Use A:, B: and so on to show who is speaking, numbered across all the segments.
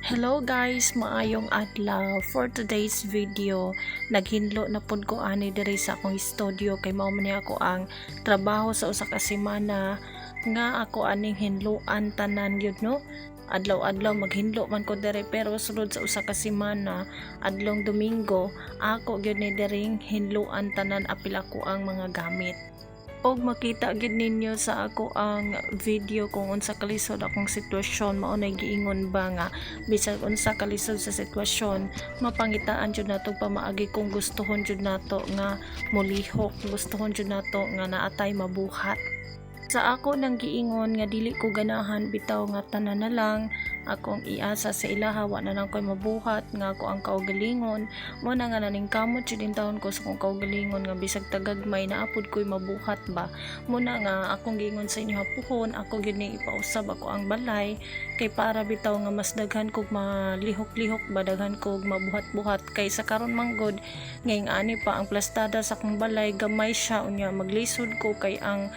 A: Hello guys, maayong adlaw. For today's video, naghinlo na pud ko ani diri sa akong studio kay mao man ni ako ang trabaho sa usa ka semana nga ako aning hinluan tanan yun no. Adlaw-adlaw maghinlo man ko diri pero sulod sa usa ka semana adlong Domingo ako gyud ni diring hinluan tanan apil ako ang mga gamit. Og makita gid ninyo sa ako ang video kung unsa kalisod akong sitwasyon mao nay giingon ba nga bisag unsa kalisod sa sitwasyon mapangitaan jud nato pamaagi kung gustohon jud nato nga mulihok, gustohon jud nato nga naatay mabuhat. Sa ako nang giingon nga dili ko ganahan bitaw nga tanan na lang akong iasa sa ilaha wa na lang koy mabuhat nga ako ang kaugalingon mo na nga naning kamot jud din taon ko sa akong kaugalingon nga bisag tagagmay na apod koy mabuhat ba mo na nga akong giingon sa inyo hapuhon ako gyud ni ipausab ako ang balay kay para bitaw nga mas daghan kog malihok-lihok ba daghan kog mabuhat-buhat kay sa karon manggod ngayong ani pa ang plastada sa akong balay gamay siya unya maglisod ko kay ang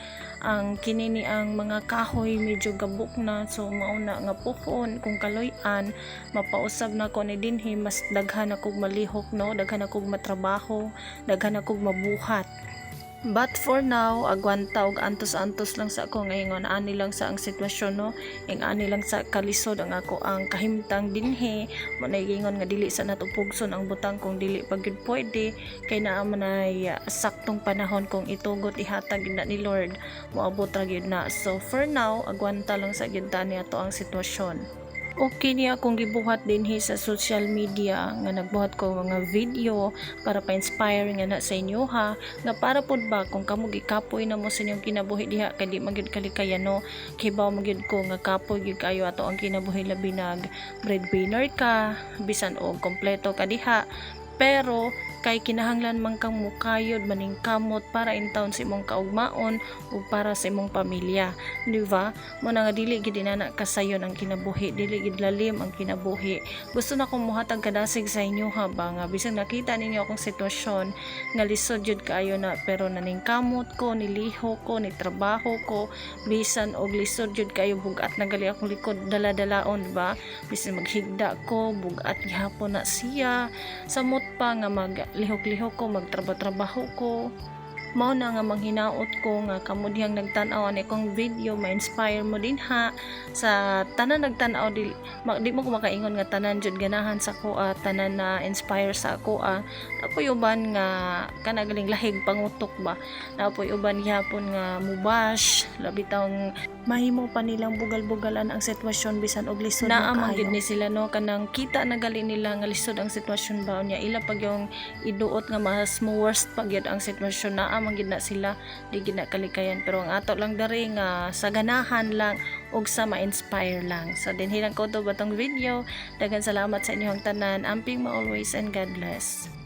A: kinini ang mga kahoy medyo gabok na so mauna nga puhon kung kaloy-an mapausab na ko ni dinhi mas daghan akog malihok no daghan akog matrabaho daghan akog mabuhat. But for now, agwanta og antos-antos lang sa ako ngayon ani lang sa ang sitwasyon no. Ing ani lang sa kalisod ang ako ang kahimtang dinhi. Manay gingon nga dili sa natupugson ang butang kung dili pa gyud pwede kay naa man ay saktong panahon kung itugot ihatag na ni Lord moabot ra gyud na. So for now, agwanta lang sa gyud tani ato ang sitwasyon. Okay niya akong gibuhat dinhi sa social media nga nagbuhat ko mga video para pa-inspire nga na sa inyo ha nga para pud ba kung kamo gikapoy na mo sa inyong kinabuhi diha kay di magyud kalikayan no kay baw magyud ko nga kapoy gyud kayo ato ang kinabuhi labi nag breadwinner ka bisan og kompleto ka diha pero kay kinahanglan man kang mukayod maning kamot para in town sa imong kaugmaon ug para sa imong pamilya di ba mo na nga dili gid na kasayon ang kinabuhi dili gid lalim ang kinabuhi gusto na kong muhatag kadasig sa inyo ha ba nga bisan nakita ninyo akong sitwasyon nga lisod jud kaayo na pero naning kamot ko niliho ko ni trabaho ko bisan og lisod jud kayo bugat na gali akong likod dala-dalaon di ba bisan maghigda ko bugat gihapon na siya samot pa nga lihok-lihok ko magtrabaho ko mao na nga manghinaot ko nga kamo dihang nagtan-aw ani kong video ma-inspire mo din ha sa tanan nagtan-aw di mo ko makaingon nga tanan jud ganahan sa ko tanan na inspire sa ako apoy uban nga kanagaling lahig pangutok ba apoy uban gihapon nga mubash labi tawng mahimo pa nilang bugal-bugalan ang sitwasyon bisan og lisod na amang ni sila no kanang kita na gali nila nga lisod ang sitwasyon ba unya ila pag yung iduot nga mas worst pag yun ang sitwasyon na amang gid na sila di gid na kalikayan pero ang ato lang dari nga sa ganahan lang ug sa ma-inspire lang so dinhi lang ko to batong video daghan salamat sa inyong tanan amping ma always and God bless.